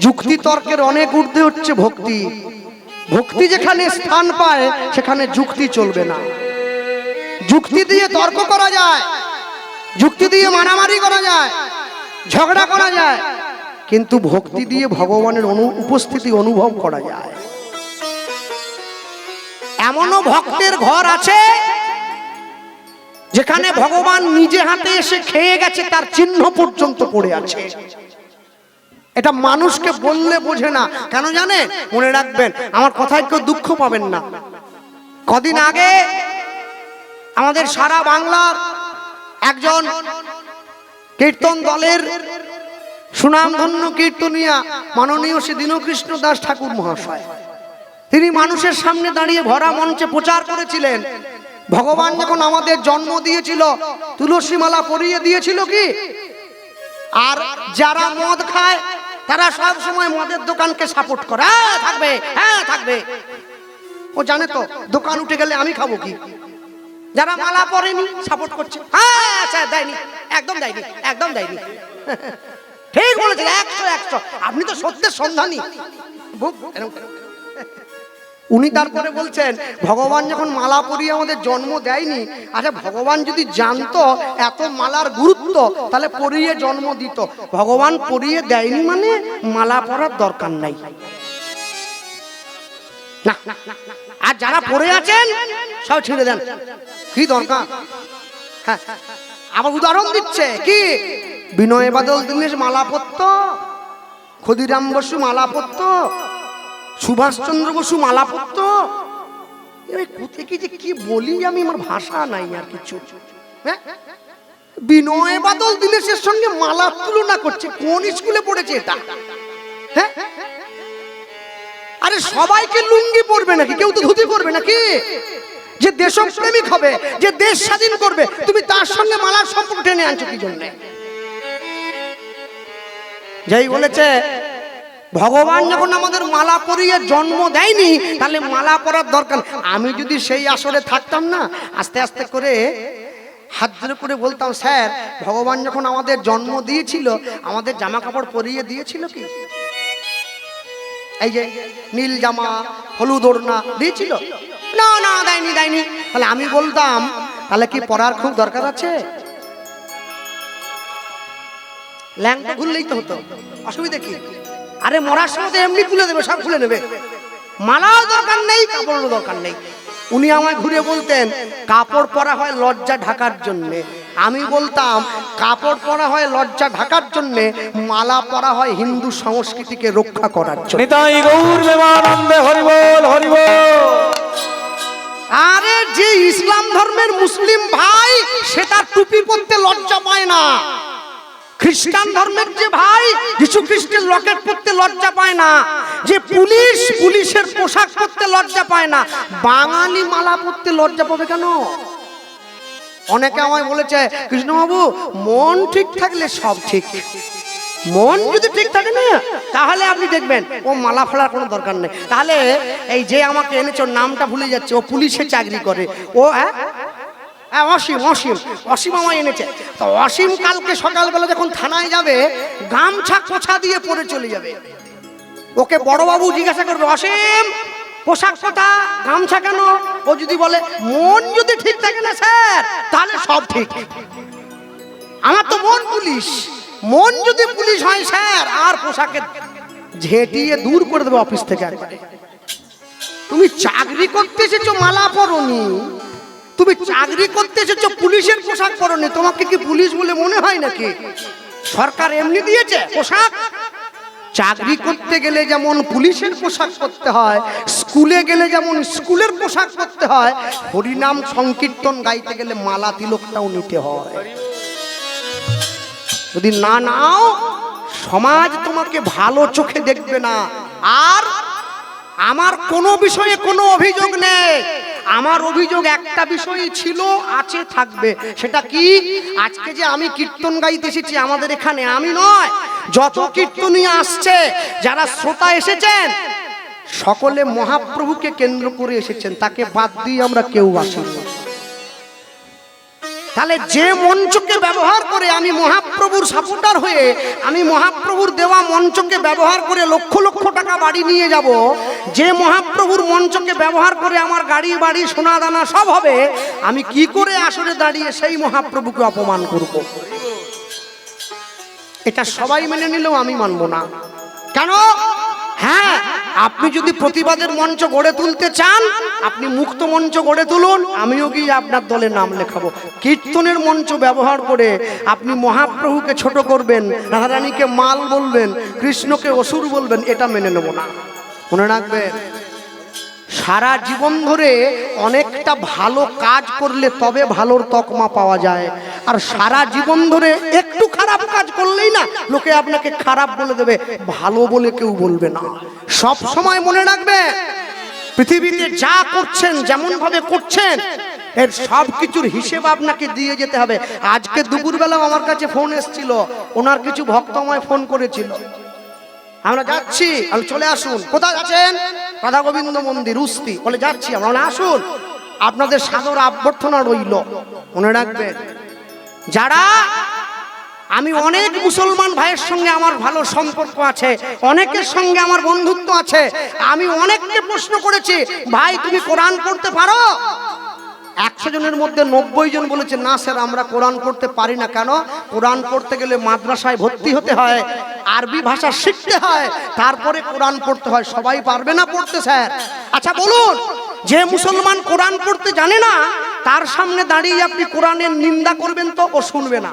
যুক্তি তর্কের অনেক ঊর্ধ্বে হচ্ছে ভক্তি। ভক্তি যেখানে স্থান পায় সেখানে যুক্তি চলবে না। যুক্তি দিয়ে তর্ক করা যায়, যুক্তি দিয়ে মারামারি করা যায়, ঝগড়া করা যায়, কিন্তু ভক্তি দিয়ে ভগবানের উপস্থিতি অনুভব করা যায়। এমনও ভক্তের ঘর আছে যেখানে ভগবান নিজে হাতে এসে খেয়ে গেছে, তার চিহ্ন পর্যন্ত পড়ে আছে। এটা মানুষকে বললে বোঝে না, কেন জানেন? মনে রাখবেন, আমার কথায় কেউ দুঃখ পাবেন না। কদিন আগে আমাদের সারা বাংলার একজন কীর্তন দলের সুনামধন্য কীর্তনিয়া মাননীয় শ্রী দীনকৃষ্ণ দাস ঠাকুর মহাশয়, তিনি মানুষের সামনে দাঁড়িয়ে ভরা মঞ্চে প্রচার করেছিলেন, ভগবান যখন আমাদের জন্ম দিয়েছিল তুলসী মালা পরিয়ে দিয়েছিল কি? আর যারা মদ খায় তারা সব সময় মদের দোকানকে সাপোর্ট করে, হ্যাঁ থাকবে, হ্যাঁ থাকবে। ও জানে তো দোকান উঠে গেলে আমি খাবো কি? যারা মালা পরেনি সাপোর্ট করছে, হ্যাঁ আচ্ছা দেয়নি, একদম দেয়নি, একদম দেয়নি। ঠিক বলেছেন, 100 আপনি তো সত্যের সন্ধানী। উনি তারপরে বলছেন, ভগবান যখন মালা পরিয়ে আমাদের জন্ম দেয়নি, আচ্ছা ভগবান যদি জানতো এত মালার গুরুত্ব তাহলে পরিয়ে জন্ম দিত। ভগবান পরিয়ে দেয়নি মানে মালা পরার দরকার নাই না। আর যারা পরে আছেন সব ছেড়ে দেন, কি দরকার? হ্যাঁ, আবার উদাহরণ দিচ্ছে কি, বিনয় বাদল দীনেশ মালা পরত, ক্ষুদিরাম বসু মালা পরত, সুভাষচন্দ্র বসু মালা পরত। কোথায় কি যে কি বলি আমি, আমার ভাষা নাই আর কিছু। বিনয় বাদল দীনেশের সঙ্গে মালা তুলনা করছে, কোন স্কুলে পড়েছে এটা? হ্যাঁ, আরে সবাইকে লুঙ্গি পরবে নাকি? কেউ তো ধুতি পরবে নাকি? যে দেশপ্রেমিক হবে, যে দেশ স্বাধীন করবে, তুমি তার সঙ্গে মালার সম্পর্ক টেনে আনছো কি জন্য? যাই বলেছে, ভগবান যখন আমাদের মালা পরিয়ে জন্ম দেয়নি তাহলে মালা পরার দরকার। আমি যদি সেই আসরে থাকতাম না, আস্তে আস্তে করে হাত ধরে করে বলতাম, স্যার ভগবান যখন আমাদের জন্ম দিয়েছিল আমাদের জামা কাপড় পরিয়ে দিয়েছিল কি? এই যে নীল জামা, হলুদ ওড়না দিয়েছিল? না না, দেয়নি দেয়নি। তাহলে আমি বলতাম, তাহলে কি পরার খুব দরকার আছে? ল্যাংটা খুললেই তো হতো, অসুবিধা কি? আরে মরার সময় এমনি খুলে দেবে, সব খুলে নেবে, মালাও দরকার নেই, কাপড়েরও দরকার নেই। উনি আমায় ঘুরে বলতেন, কাপড় পরা হয় লজ্জা ঢাকার জন্য। আমি বলতাম, কাপড় পরা হয় লজ্জা ঢাকার জন্য, মালা পরা হয় হিন্দু সংস্কৃতিকে রক্ষা করার জন্য। নিতাই গৌর প্রেমানন্দে হরি বল, হরি বল। আরে যে ইসলাম ধর্মের মুসলিম ভাই সে তার টুপি পরতে লজ্জা পায় না, খ্রিস্টান ধর্মের যে ভাই যীশু খ্রিস্টের লকেট পরতে লজ্জা পায় না, যে পুলিশের পোশাক পরতে লজ্জা পায় না, বাঙালি মালা পরতে লজ্জা পাবে কেন? অনেকে আমায় বলেছে, কৃষ্ণবাবু মন ঠিক থাকলে সব ঠিক। মন যদি ঠিক থাকে না তাহলে আপনি দেখবেন ও মালা ফেলার কোনো দরকার নেই। তাহলে এই যে আমাকে এনেছে, ওর নামটা ভুলে যাচ্ছে, ও পুলিশে চাকরি করে, ও অসীম আমায় এনেছে। তো অসীম কালকে সকালবেলা যখন থানায় যাবে গামছা কোছা দিয়ে পরে চলে যাবে। ওকে বড়বাবু জিজ্ঞাসা করবে, অসীম পোশাক কোথা, গামছা কেন? ও যদি বলে মন যদি ঠিক থাকে না স্যার তাহলে সব ঠিক। আমার তো মন পুলিশ, মন যদি পুলিশ হয় স্যার আর পোশাকে ঝেঁটিয়ে দূর করে দেবে অফিস থেকে। তুমি চাকরি করতে এসেছো মালা পরনি, তুমি চাকরি করতে এসেছো পুলিশের পোশাক পরনি, তোমাকে কি পুলিশ বলে মনে হয় নাকি? সরকার এমনি দিয়েছে পোশাক। চাকরি করতে গেলে যেমন পুলিশের পোশাক পরতে হয়, স্কুলে গেলে যেমন স্কুলের পোশাক পরতে হয়, হরিনাম সংকীর্তন গাইতে গেলে মালা তিলকটাও নিতে হয়। যদি না নাও সমাজ তোমাকে ভালো চোখে দেখবে না। আর আমার কোনো বিষয়ে কোনো অভিযোগ নেই, আমার অভিযোগ একটা বিষয়ই ছিল, আছে, থাকবে। সেটা কি? আজকে যে আমি কীর্তন গাইতে এসেছি আমাদের এখানে, আমি নয়, যত কীর্তনীয় আসছে, যারা শ্রোতা এসেছেন সকলে মহাপ্রভুকে কেন্দ্র করে এসেছেন, তাকে বাদ দিয়ে আমরা কেউ আসিনি। তাহলে যে মঞ্চকে ব্যবহার করে আমি মহাপ্রভুর সাপোর্টার হয়ে আমি মহাপ্রভুর দেওয়া মঞ্চকে ব্যবহার করে লক্ষ লক্ষ টাকা বাড়ি নিয়ে যাব, যে মহাপ্রভুর মঞ্চকে ব্যবহার করে আমার গাড়ি বাড়ি সোনা দানা সব হবে, আমি কি করে আসরে দাঁড়িয়ে সেই মহাপ্রভুকে অপমান করব? এটা সবাই মেনে নিলেও আমি মানব না। কেন? হ্যাঁ, আপনি যদি প্রতিবাদের মঞ্চ গড়ে তুলতে চান, আপনি মুক্ত মঞ্চ গড়ে তুলুন, আমিও গিয়ে আপনার দলে নাম লেখাবো। কীর্তনের মঞ্চ ব্যবহার করে আপনি মহাপ্রভুকে ছোট করবেন, রাধারানীকে মাল বলবেন, কৃষ্ণকে অসুর বলবেন, এটা মেনে নেব না। মনে রাখবেন, সারা জীবন ধরে অনেকটা ভালো কাজ করলে তবে ভালোর তকমা পাওয়া যায়, আর সারা জীবন ধরে একটু খারাপ কাজ করলেই না লোকে আপনাকে খারাপ বলে দেবে, ভালো বলে কেউ বলবে না। সব সময় মনে রাখবে, পৃথিবীতে যা করছেন যেমন ভাবে করছেন এর সব কিছুর হিসেব আপনাকে দিয়ে যেতে হবে। আজকে দুপুরবেলাও আমার কাছে ফোন এসেছিল, ওনার কিছু ভক্তময় ফোন করেছিল, আমরা যাচ্ছি, আমি চলে আসুন। কোথায় আছেন? রাধা গোবিন্দ মন্দির উস্তি। বলে যাচ্ছি আমরা, আসুন, আপনাদের সাদর অভ্যর্থনা রইল। মনে রাখবেন, যারা, আমি অনেক মুসলমান ভাইয়ের সঙ্গে আমার ভালো সম্পর্ক আছে, অনেকের সঙ্গে আমার বন্ধুত্ব আছে, আমি অনেককে প্রশ্ন করেছি, ভাই তুমি কোরআন পড়তে পারো? 100 জনের মধ্যে 90 জন বলেছে না স্যার আমরা কোরআন পড়তে পারি না। কেন? কোরআন পড়তে গেলে মাদ্রাসায় ভর্তি হতে হয়, আরবি ভাষা শিখতে হয়, তারপরে কোরআন পড়তে হয়। সবাই পারবে না পড়তে স্যার। আচ্ছা বলুন, যে মুসলমান কোরআন পড়তে জানে না তার সামনে দাঁড়িয়ে আপনি কোরআনের নিন্দা করবেন তো ও শুনবে না।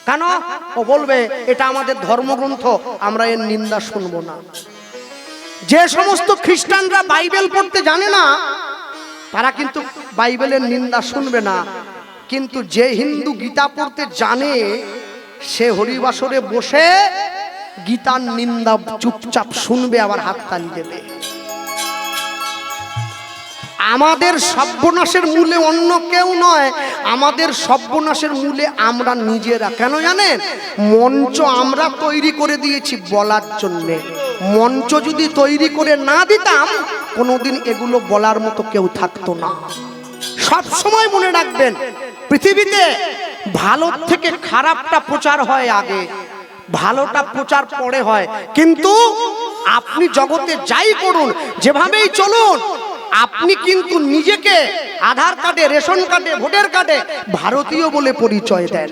কেন? ও বলবে এটা আমাদের ধর্মগ্রন্থ, আমরা এর নিন্দা শুনবো না। যে সমস্ত খ্রিস্টানরা বাইবেল পড়তে জানে না তারা কিন্তু বাইবেলের নিন্দা শুনবে না, কিন্তু যে হিন্দু গীতা পড়তে জানে সে হরিবাসরে বসে গীতার নিন্দা চুপচাপ শুনবে, আবার হাততালি দেবে। আমাদের সর্বনাশের মূলে অন্য কেউ নয়, আমাদের সর্বনাশের মূলে আমরা নিজেরা। কেন জানেন? মঞ্চ আমরা তৈরি করে দিয়েছি বলার জন্যে। মঞ্চ যদি তৈরি করে না দিতাম কোনোদিন এগুলো বলার মতো কেউ থাকতো না। সব সময় মনে রাখবেন, পৃথিবীতে ভালো থেকে খারাপটা প্রচার হয় আগে, ভালোটা প্রচার পরে হয়। কিন্তু আপনি জগতে যাই করুন, যেভাবেই চলুন, আপনি কিন্তু নিজেকে আধার কার্ডে, রেশন কার্ডে, ভোটার কার্ডে ভারতীয় বলে পরিচয় দেন,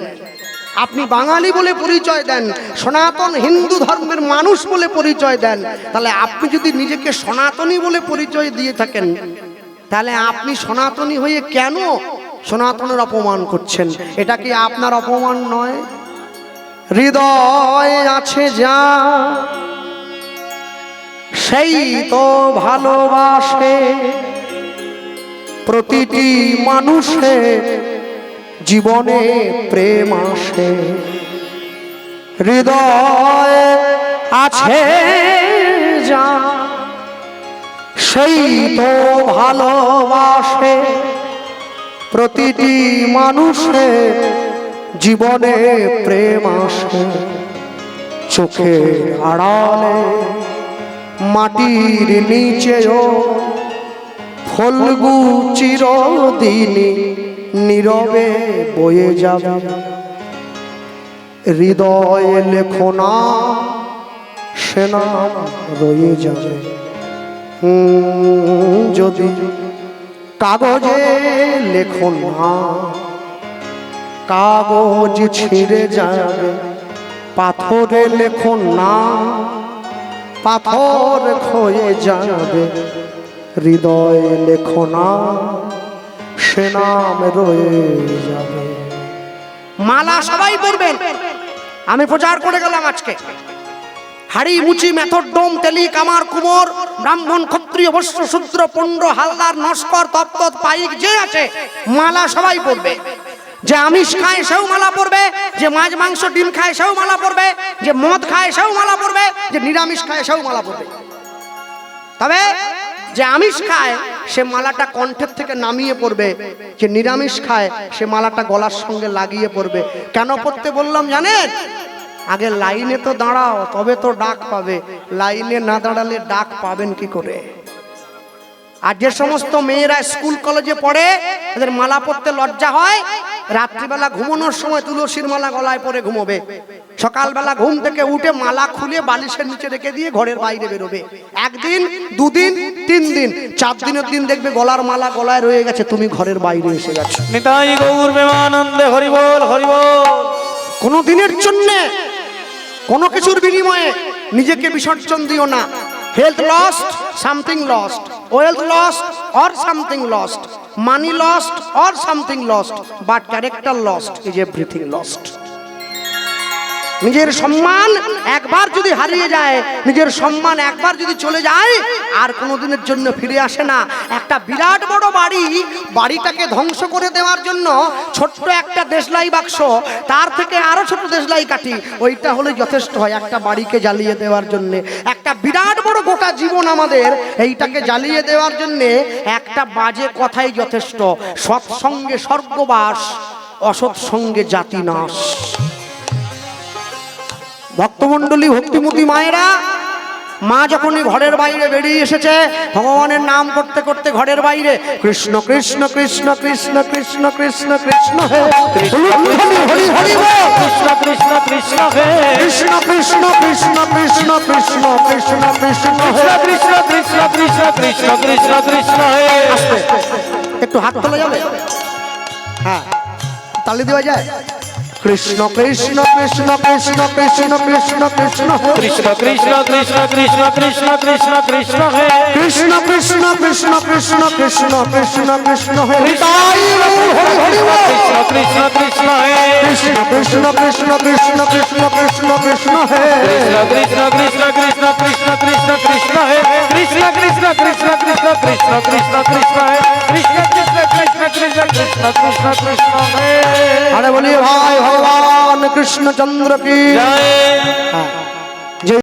আপনি বাঙালি বলে পরিচয় দেন, সনাতন হিন্দু ধর্মের মানুষ বলে পরিচয় দেন। তাহলে আপনি যদি নিজেকে সনাতনী বলে পরিচয় দিয়ে থাকেন, তাহলে আপনি সনাতনী হয়ে কেন সনাতনের অপমান করছেন? এটা কি আপনার অপমান নয়? হৃদয় আছে যা সেই তো ভালোবাসে, প্রতিটি মানুষের জীবনে প্রেম আসে। হৃদয় আছে যা সেই তো ভালোবাসে, প্রতিটি মানুষের জীবনে প্রেম আসে। চোখের আড়ালে মাটির নিচেও ফলগু চিরদিন নীরবে বয়ে যাবে। হৃদয়ে লেখো না সে নাম রয়ে যাবে। যদি কাগজে লেখো না, কাগজ ছিঁড়ে যাবে। পাথরে লেখো না, পাথর ক্ষয়ে যাবে। হৃদয়ে লেখো না সে নাম রয়ে যাবে। মালা সবাই পড়বেন। আমি প্রচার করে গেলাম আজকে। হাড়ি মুচি মেথর ডোম তেলি কামার কুমোর ব্রাহ্মণ ক্ষত্রিয় বৈশ্য শূদ্র পণ্ড হালদার নস্কর তপ্ত পাইক যে আছে মালা সবাই পড়বে। যে আমিষ খায় সেও মালা পড়বে, যে মাছ মাংস ডিম খায় সেও মালা পড়বে, যে মদ খায় সেও মালা পড়বে, যে নিরামিষ খায় সেও মালা পড়বে। তবে যে আমিষ খায় সে মালাটা কণ্ঠের থেকে নামিয়ে পড়বে, যে নিরামিষ খায় সে মালাটা গলার সঙ্গে লাগিয়ে পড়বে। কেন পড়তে বললাম জানেন? আগে লাইনে তো দাঁড়াও, তবে তো ডাক পাবে। লাইনে না দাঁড়ালে ডাক পাবেন কি করে? আর যে সমস্ত মেয়েরা স্কুল কলেজে পড়ে, এদের মালা পড়তে লজ্জা হয়, রাত্রিবেলা ঘুমানোর সময় তুলসীর মালা গলায় পরে ঘুমোবে, সকালবেলা ঘুম থেকে উঠে মালা খুলে বালিশের নিচে রেখে দিয়ে ঘরের বাইরে বেরোবে। একদিন, দুদিন, 3 দিন, 4 দিনের দিন দেখবে গলার মালা গলায় রয়ে গেছে, তুমি ঘরের বাইরে এসে গেছো। নিতাই গৌর প্রেমানন্দে হরি বল হরি বল। কোনো দিনের জন্য কোনো কিছুর বিনিময়ে নিজেকে বিসর্জন দিও না। Health lost, something lost, wealth lost or something lost, money lost or something lost, but character lost is everything lost. নিজের সম্মান একবার যদি হারিয়ে যায়, নিজের সম্মান একবার যদি চলে যায়, আর কোনোদিনের জন্য ফিরে আসে না। একটা বিরাট বড় বাড়ি, বাড়িটাকে ধ্বংস করে দেওয়ার জন্য ছোট্ট একটা দেশলাই বাক্স, তার থেকে আরো ছোট দেশলাই কাঠি, ওইটা হলে যথেষ্ট হয় একটা বাড়িকে জ্বালিয়ে দেওয়ার জন্য। একটা বিরাট বড় গোটা জীবন আমাদের, এইটাকে জ্বালিয়ে দেওয়ার জন্য একটা বাজে কথাই যথেষ্ট। সৎসঙ্গে স্বর্গবাস, অসৎ সঙ্গে জাতি নাশ। ভক্তমণ্ডলী, ভক্তিমতী মায়েরা, মা যখনই ঘরের বাইরে বেরিয়ে এসেছে, ভগবানের নাম করতে করতে ঘরের বাইরে কৃষ্ণ কৃষ্ণ কৃষ্ণ কৃষ্ণ কৃষ্ণ কৃষ্ণ কৃষ্ণ হে হরি হরি বল, কৃষ্ণ কৃষ্ণ কৃষ্ণ হে, কৃষ্ণ কৃষ্ণ কৃষ্ণ কৃষ্ণ কৃষ্ণ কৃষ্ণ কৃষ্ণ হে, কৃষ্ণ কৃষ্ণ কৃষ্ণ কৃষ্ণ কৃষ্ণ কৃষ্ণ হে। একটু হাত তোলা যাবে? হ্যাঁ, তালি দেওয়া যায়। কৃষ্ণ কৃষ্ণ কৃষ্ণ কৃষ্ণ কৃষ্ণ কৃষ্ণ কৃষ্ণ কৃষ্ণ কৃষ্ণ কৃষ্ণ কৃষ্ণ কৃষ্ণ কৃষ্ণ কৃষ্ণ হে, কৃষ্ণ কৃষ্ণ কৃষ্ণ কৃষ্ণ কৃষ্ণ কৃষ্ণ কৃষ্ণ হে, হরি হরি বল, কৃষ্ণ কৃষ্ণ কৃষ্ণ হে, কৃষ্ণ কৃষ্ণ কৃষ্ণ কৃষ্ণ কৃষ্ণ কৃষ্ণ কৃষ্ণ হে, কৃষ্ণ কৃষ্ণ কৃষ্ণ কৃষ্ণ কৃষ্ণ কৃষ্ণ কৃষ্ণ হে, কৃষ্ণ কৃষ্ণ কৃষ্ণ কৃষ্ণ কৃষ্ণ কৃষ্ণ কৃষ্ণ হে, কৃষ্ণ কৃষ্ণ কৃষ্ণ কৃষ্ণ কৃষ্ণ কৃষ্ণ কৃষ্ণ হে। আরে বলিয়ে ভাই ভগবান কৃষ্ণচন্দ্র কি জয়। হ্যাঁ।